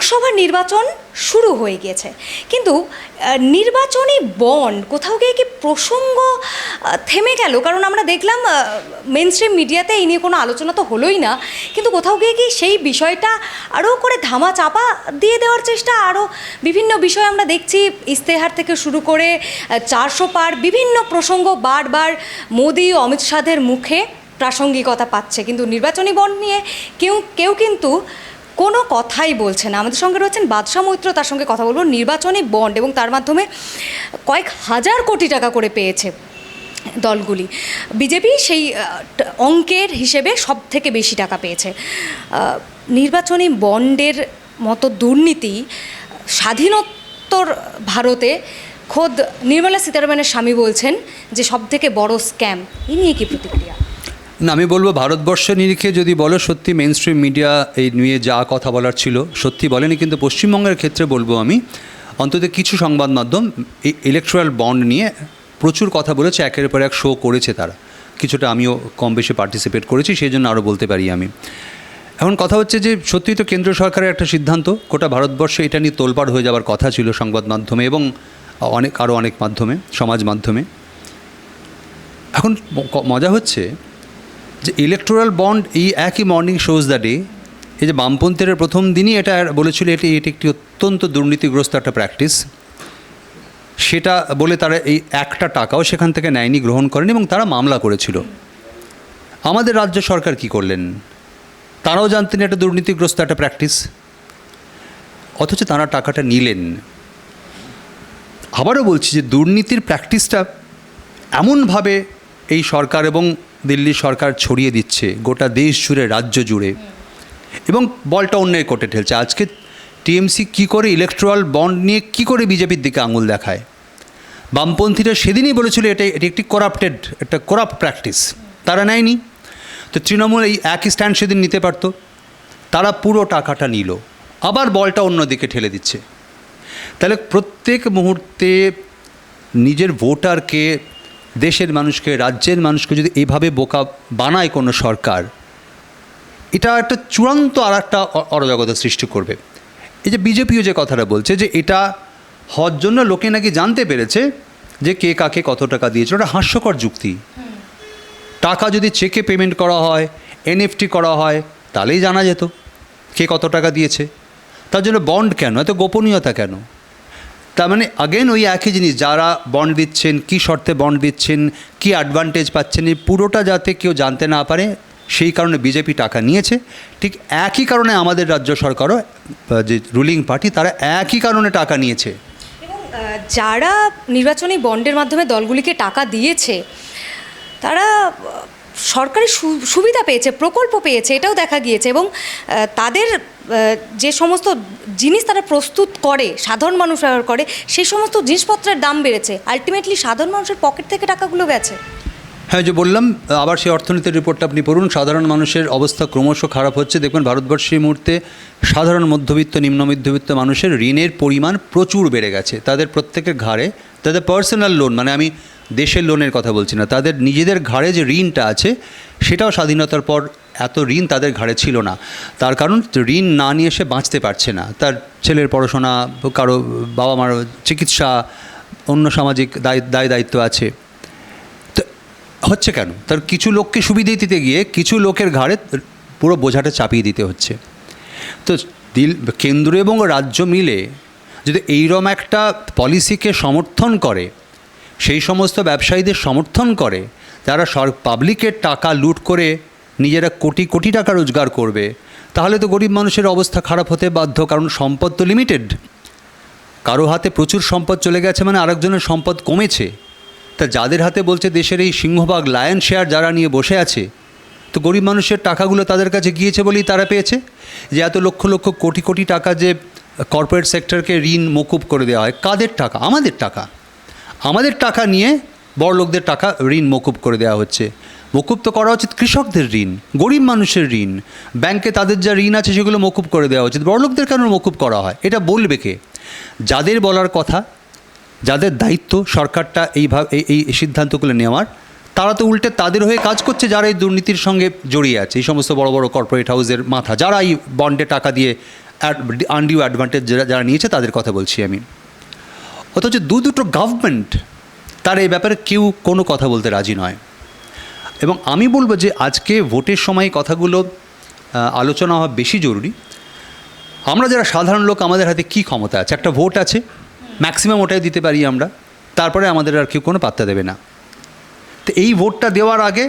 লোকসভা নির্বাচন শুরু হয়ে গিয়েছে, কিন্তু নির্বাচনী বন্ড কোথাও গিয়ে কি প্রসঙ্গ থেমে গেল? কারণ আমরা দেখলাম মেনস্ট্রিম মিডিয়াতে এই নিয়ে কোনো আলোচনা তো হলোই না, কিন্তু কোথাও গিয়ে কি সেই বিষয়টা আরও করে ধামা চাপা দিয়ে দেওয়ার চেষ্টা? আরও বিভিন্ন বিষয় আমরা দেখছি, ইস্তেহার থেকে শুরু করে 400 পার বিভিন্ন প্রসঙ্গ বারবার মোদি অমিত শাহের মুখে প্রাসঙ্গিকতা পাচ্ছে, কিন্তু নির্বাচনী বন্ড নিয়ে কেউ কিন্তু কোনো কথাই বলছে না। আমাদের সঙ্গে রয়েছেন বাদশা মৈত্র, তার সঙ্গে কথা বলবো। নির্বাচনী বন্ড এবং তার মাধ্যমে কয়েক হাজার কোটি টাকা করে পেয়েছে দলগুলি, বিজেপি সেই অঙ্কের হিসেবে সব থেকে বেশি টাকা পেয়েছে। নির্বাচনী বন্ডের মতো দুর্নীতি স্বাধীনোত্তর ভারতে খোদ নির্মলা সীতারামনের স্বামী বলছেন যে সব থেকে বড় স্ক্যাম। এই নিয়ে কি প্রতিক্রিয়া? না, আমি বলবো ভারতবর্ষ নিরিখে যদি বলো, সত্যি মেন স্ট্রিম মিডিয়া এই নিয়ে যা কথা বলার ছিল সত্যি বলেনি, কিন্তু পশ্চিমবঙ্গের ক্ষেত্রে বলবো আমি অন্তত কিছু সংবাদ মাধ্যম এই ইলেকট্রাল বন্ড নিয়ে প্রচুর কথা বলেছে, একের পর এক শো করেছে তারা। কিছুটা আমিও কম বেশি পার্টিসিপেট করেছি, সেই জন্য আরও বলতে পারি আমি। এখন কথা হচ্ছে যে সত্যিই তো কেন্দ্র সরকারের একটা সিদ্ধান্ত, গোটা ভারতবর্ষে এটা নিয়ে তোলপাড় হয়ে যাওয়ার কথা ছিল সংবাদ মাধ্যমে এবং আরও অনেক মাধ্যমে, সমাজ মাধ্যমে। এখন মজা হচ্ছে যে ইলেকটোরাল বন্ড এই একই মর্নিং শোজ দ্য ডে, এই যে বামপন্থীরা প্রথম দিনই এটা বলেছিল এটি একটি অত্যন্ত দুর্নীতিগ্রস্ত একটা প্র্যাকটিস, সেটা বলে তারা এই একটা টাকাও সেখান থেকে নেয়নি, গ্রহণ করেনি এবং তারা মামলা করেছিল। আমাদের রাজ্য সরকার কি করলেন? তারাও জানতেন এটা দুর্নীতিগ্রস্ত একটা প্র্যাকটিস, অথচ তারা টাকাটা নিলেন। আবারও বলছি যে দুর্নীতির প্র্যাকটিসটা এমনভাবে এই সরকার এবং দিল্লি সরকার ছড়িয়ে দিচ্ছে গোটা দেশ জুড়ে, রাজ্য জুড়ে, এবং বলটা অন্যের কোর্টে ঠেলছে। আজকে টিএমসি কি করে ইলেকট্রাল বন্ড নিয়ে কি করে বিজেপির দিকে আঙুল দেখায়? বামপন্থীরা সেদিনই বলেছিল এটি একটি একটা করাপ্ট প্র্যাকটিস, তারা নেয়নি। তো তৃণমূল এই একই স্ট্যান্ড সেদিন নিতে পারত, তারা পুরো টাকাটা নিল, আবার বলটা অন্যদিকে ঠেলে দিচ্ছে। তাহলে প্রত্যেক মুহূর্তে নিজের ভোটারকে, দেশের মানুষকে, রাজ্যের মানুষকে যদি এইভাবে বোকা বানায় কোনো সরকার, এটা একটা চূড়ান্ত আর একটা অরাজকতা সৃষ্টি করবে। এই যে বিজেপিও যে কথাটা বলছে যে এটা হওয়ার জন্য লোকে নাকি জানতে পেরেছে যে কে কাকে কত টাকা দিয়েছে, ওটা হাস্যকর যুক্তি। টাকা যদি চেকে পেমেন্ট করা হয়, এনএফটি করা হয়, তাহলেই জানা যেত কে কত টাকা দিয়েছে। তার জন্য বন্ড কেন, এত গোপনীয়তা কেন? তার মানে আগেন ওই একই জিনিস, যারা বন্ড দিচ্ছেন, কী শর্তে বন্ড দিচ্ছেন, কী অ্যাডভান্টেজ পাচ্ছেন, এই পুরোটা যাতে কেউ জানতে না পারে, সেই কারণে বিজেপি টাকা নিয়েছে। ঠিক একই কারণে আমাদের রাজ্য সরকারও, যে রুলিং পার্টি, তারা একই কারণে টাকা নিয়েছে। এবং যারা নির্বাচনী বন্ডের মাধ্যমে দলগুলিকে টাকা দিয়েছে তারা সরকারি সুবিধা পেয়েছে, প্রকল্প পেয়েছে, এটাও দেখা গিয়েছে। এবং তাদের যে সমস্ত জিনিস তারা প্রস্তুত করে, সাধারণ মানুষ ব্যবহার করে, সেই সমস্ত জিনিসপত্রের দাম বেড়েছে। আলটিমেটলি সাধারণ মানুষের পকেট থেকে টাকাগুলো গেছে। হ্যাঁ, যে বললাম, আবার সেই অর্থনীতির রিপোর্টটা আপনি পড়ুন। সাধারণ মানুষের অবস্থা ক্রমশ খারাপ হচ্ছে। দেখবেন ভারতবর্ষে এই মুহূর্তে সাধারণ মধ্যবিত্ত, নিম্ন মধ্যবিত্ত মানুষের ঋণের পরিমাণ প্রচুর বেড়ে গেছে। তাদের প্রত্যেকের ঘাড়ে, তাদের পার্সোনাল লোন, মানে আমি দেশের লোনের কথা বলছি না, তাদের নিজেদের ঘাড়ে যে ঋণটা আছে সেটাও স্বাধীনতার পর এত ঋণ তাদের ঘাড়ে ছিল না। তার কারণ ঋণ না নিয়ে সে বাঁচতে পারছে না। তার ছেলের পড়াশোনা, কারো বাবা মার চিকিৎসা, অন্য সামাজিক দায়িত্ব আছে। তো হচ্ছে কেন? তার কিছু লোককে সুবিধে দিতে গিয়ে কিছু লোকের ঘাড়ে পুরো বোঝাটা চাপিয়ে দিতে হচ্ছে। তো কেন্দ্র এবং রাজ্য মিলে যদি এইরকম একটা পলিসিকে সমর্থন করে, সেই সমস্ত ব্যবসায়ীদের সমর্থন করে যারা পাবলিকের টাকা লুট করে নিজেরা কোটি কোটি টাকা রোজগার করবে, তাহলে তো গরিব মানুষের অবস্থা খারাপ হতে বাধ্য। কারণ সম্পদ তো লিমিটেড, কারো হাতে প্রচুর সম্পদ চলে গেছে মানে আরেকজনের সম্পদ কমেছে। তা যাদের হাতে বলছে দেশের এই সিংহভাগ, লায়ন শেয়ার যারা নিয়ে বসে আছে, তো গরিব মানুষের টাকাগুলো তাদের কাছে গিয়েছে বলেই তারা পেয়েছে। যে এত লক্ষ লক্ষ কোটি কোটি টাকা যে কর্পোরেট সেক্টরকে ঋণ মকুব করে দেওয়া হয়, কাদের টাকা? আমাদের টাকা নিয়ে বড় লোকদের টাকা ঋণ মকুব করে দেওয়া হচ্ছে। মকুব তো করা উচিত কৃষকদের ঋণ, গরিব মানুষের ঋণ, ব্যাংকে তাদের যা ঋণ আছে সেগুলো মকুব করে দেওয়া উচিত। বড় লোকদের কেন মকুব করা হয়? এটা বলবে কে? যাদের বলার কথা, যাদের দায়িত্ব সরকারটা এই সিদ্ধান্তগুলো নেওয়ার, তারা তো উল্টে তাদের হয়ে কাজ করছে যারা এই দুর্নীতির সঙ্গে জড়িয়ে আছে। এই সমস্ত বড় বড় কর্পোরেট হাউসের মাথা, যারা এই বন্ডে টাকা দিয়ে আনডিউ অ্যাডভান্টেজ যারা নিয়েছে তাদের কথা বলছি আমি। অথচ দুটো গভর্নমেন্ট তার এই ব্যাপারে কেউ কোনো কথা বলতে রাজি নয়। এবং আমি বলবো যে আজকে ভোটের সময় কথাগুলো আলোচনা হওয়া বেশি জরুরি। আমরা যারা সাধারণ লোক, আমাদের হাতে কী ক্ষমতা আছে? একটা ভোট আছে, ম্যাক্সিমাম ওটাই দিতে পারি আমরা, তারপরে আমাদের আর কেউ কোনো পাত্তা দেবে না। তো এই ভোটটা দেওয়ার আগে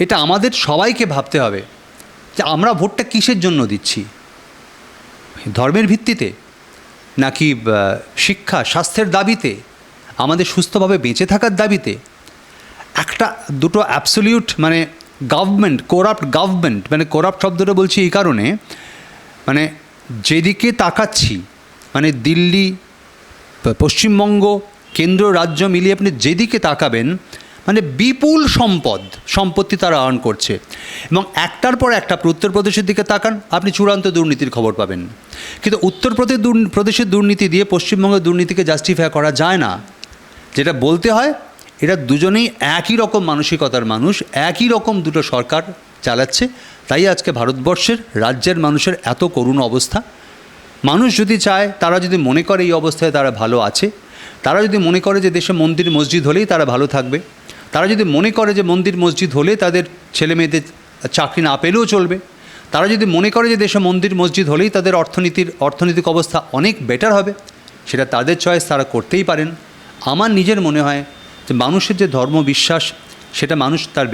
এটা আমাদের সবাইকে ভাবতে হবে যে আমরা ভোটটা কিসের জন্য দিচ্ছি, ধর্মের ভিত্তিতে নাকি শিক্ষা স্বাস্থ্যের দাবিতে, আমাদের সুস্থভাবে বেঁচে থাকার দাবিতে। দুটো অ্যাবসলিউট মানে গভর্নমেন্ট, গভর্নমেন্ট মানে করাপ্ট শব্দটা বলছি এই কারণে, মানে যেদিকে তাকাচ্ছি, মানে দিল্লি, পশ্চিমবঙ্গ, কেন্দ্র, রাজ্য মিলিয়ে আপনি যেদিকে তাকাবেন, মানে বিপুল সম্পত্তি তারা আর্ন করছে। এবং একটার পর একটা, উত্তরপ্রদেশের দিকে তাকান, আপনি চূড়ান্ত দুর্নীতির খবর পাবেন। কিন্তু উত্তরপ্রদেশের দুর্নীতি দিয়ে পশ্চিমবঙ্গের দুর্নীতিকে জাস্টিফাই করা যায় না। যেটা বলতে হয়, এরা দুজনেই একই রকম মানসিকতার মানুষ, একই রকম দুটো সরকার চালাচ্ছে। তাই আজকে ভারতবর্ষের রাজ্যের মানুষের এত করুণ অবস্থা। মানুষ যদি চায়, তারা যদি মনে করে এই অবস্থায় তারা ভালো আছে, তারা যদি মনে করে যে দেশে মন্দির মসজিদ হলেই তারা ভালো থাকবে, তারা যদি মনে করে যে মন্দির মসজিদ হলে তাদের ছেলে মেয়েদের চাকরি না পেলেও চলবে, তারা যদি মনে করে যে দেশে মন্দির মসজিদ হলেই তাদের অর্থনৈতিক অবস্থা অনেক বেটার হবে, সেটা তাদের চয়েস, তারা করতেই পারেন। আমার নিজের মনে হয় যে মানুষের যে ধর্ম বিশ্বাস, সেটা মানুষ তার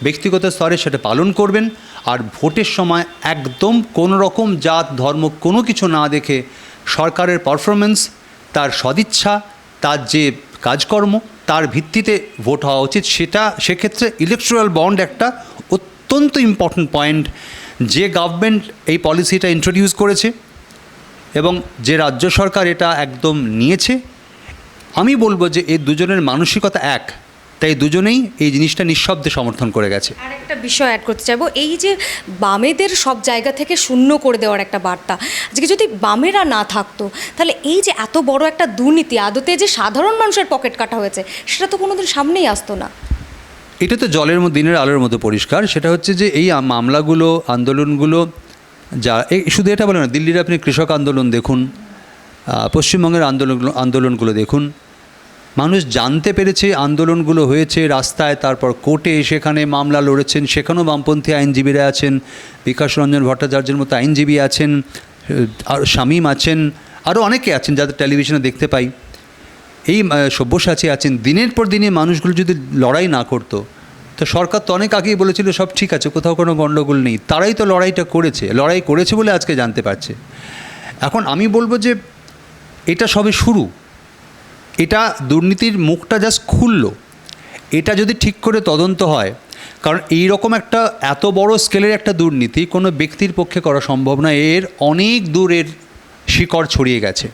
ব্যক্তিগত স্তরে সেটা পালন করবেন। আর ভোটের সময় একদম কোনো রকম জাত ধর্ম কোনো কিছু না দেখে সরকারের পারফরমেন্স, তার সদিচ্ছা, তার যে কাজকর্ম, তার ভিত্তিতে ভোট হওয়া উচিত। সেক্ষেত্রে ইলেকট্রাল বন্ড একটা অত্যন্ত ইম্পর্ট্যান্ট পয়েন্ট। যে গভর্নমেন্ট এই পলিসিটা ইন্ট্রোডিউস করেছে এবং যে রাজ্য সরকার এটা একদম নিয়েছে, আমি বলবো যে এই দুজনের মানসিকতা এক, তাই দুজনেই এই জিনিসটা নিঃশব্দে সমর্থন করে গেছে। আর একটা বিষয় অ্যাড করতে চাইবো, এই যে বামেদের সব জায়গা থেকে শূন্য করে দেওয়ার একটা বার্তা, আজকে যদি বামেরা না থাকতো তাহলে এই যে এত বড় একটা দুর্নীতি, আদতে যে সাধারণ মানুষের পকেট কাটা হয়েছে, সেটা তো কোনোদিন সামনেই আসতো না। এটা তো দিনের আলোর মতো পরিষ্কার। সেটা হচ্ছে যে এই মামলাগুলো, আন্দোলনগুলো, শুধু এটা বলে না, দিল্লির আপনি কৃষক আন্দোলন দেখুন, পশ্চিমবঙ্গের আন্দোলনগুলো দেখুন, মানুষ জানতে পেরেছে আন্দোলনগুলো হয়েছে রাস্তায়, তারপর কোর্টে সেখানে মামলা লড়েছেন, সেখানেও বামপন্থী আইনজীবীরা আছেন, বিকাশ রঞ্জন ভট্টাচার্যের মতো আইনজীবী আছেন, আর শামীম আছেন, আরও অনেকে আছেন যাদের টেলিভিশনে দেখতে পাই, এই সব্যসাচী আছেন। দিনের পর দিনে মানুষগুলো যদি লড়াই না করতো, তো সরকার তো অনেক আগেই বলেছিল সব ঠিক আছে, কোথাও কোনো গণ্ডগোল নেই। তারাই তো লড়াই করেছে বলে আজকে জানতে পারছে। এখন আমি বলবো যে এটা সবে শুরু, এটা দুর্নীতির মুখটা জাস্ট খুললো। এটা যদি ঠিক করে তদন্ত হয়, কারণ এই রকম একটা এত বড় স্কেলের একটা দুর্নীতি কোনো ব্যক্তির পক্ষে করা সম্ভব না, এর অনেক দূরের শিকড় ছড়িয়ে গেছে।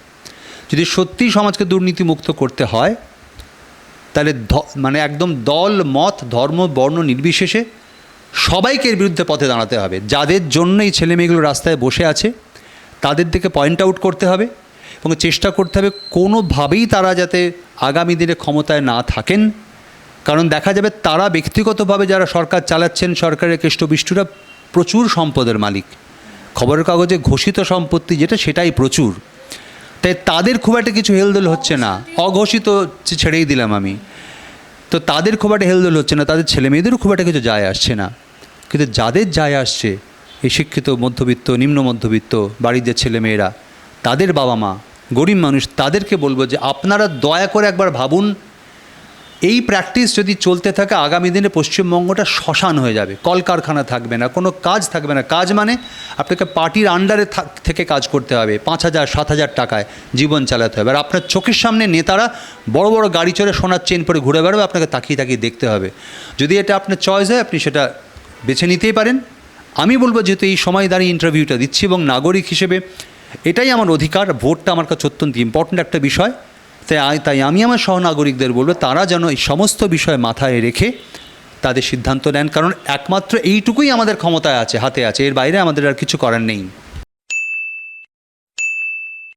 যদি সত্যিই সমাজকে দুর্নীতি মুক্ত করতে হয়, তাহলে মানে একদম দল মত ধর্ম বর্ণ নির্বিশেষে সবাইকে এর বিরুদ্ধে পথে দাঁড়াতে হবে। যাদের জন্য এই ছেলেমেয়েগুলো রাস্তায় বসে আছে, তাদের দিকে পয়েন্ট আউট করতে হবে এবং চেষ্টা করতে হবে কোনোভাবেই তারা যাতে আগামী দিনে ক্ষমতায় না থাকেন। কারণ দেখা যাবে তারা ব্যক্তিগতভাবে যারা সরকার চালাচ্ছেন, সরকারের কেষ্টবিষ্টুরা প্রচুর সম্পদের মালিক, খবরের কাগজে ঘোষিত সম্পত্তি যেটা, সেটাই প্রচুর। তাই তাদের খুব একটা কিছু হেলদোল হচ্ছে না, অঘোষিত ছেড়েই দিলাম আমি, তো তাদের খুব একটা হেলদোল হচ্ছে না, তাদের ছেলে মেয়েদেরও খুব একটা কিছু যায় আসছে না। কিন্তু যাদের যায় আসছে, এই শিক্ষিত মধ্যবিত্ত, নিম্ন মধ্যবিত্ত বাড়ির যে ছেলেমেয়েরা, তাদের বাবা মা, গরিব মানুষ, তাদেরকে বলবো যে আপনারা দয়া করে একবার ভাবুন, এই প্র্যাকটিস যদি চলতে থাকে আগামী দিনে পশ্চিমবঙ্গটা শ্মশান হয়ে যাবে। কলকারখানা থাকবে না, কোনো কাজ থাকবে না। কাজ মানে আপনাকে পার্টির আন্ডারে থেকে কাজ করতে হবে, 5,000 7,000 টাকায় জীবন চালাতে হবে। আর আপনার চোখের সামনে নেতারা বড় বড় গাড়ি চড়ে সোনার চেন পরে ঘুরে বেড়াবে, আপনাকে তাকিয়ে তাকিয়ে দেখতে হবে। যদি এটা আপনার চয়েস হয়, আপনি সেটা বেছে নিতেই পারেন। আমি বলবো যেহেতু এই সময় দাঁড়িয়ে ইন্টারভিউটা দিচ্ছি এবং নাগরিক হিসেবে এটাই আমার অধিকার, ভোটটা আমার কাছে অত্যন্ত ইম্পর্ট্যান্ট একটা বিষয়। তাই আমি আমার সহনাগরিকদের বলবো তারা যেন এই সমস্ত বিষয় মাথায় রেখে তাদের সিদ্ধান্ত নেন, কারণ একমাত্র এইটুকুই আমাদের ক্ষমতায় আছে, হাতে আছে, এর বাইরে আমাদের আর কিছু করার নেই।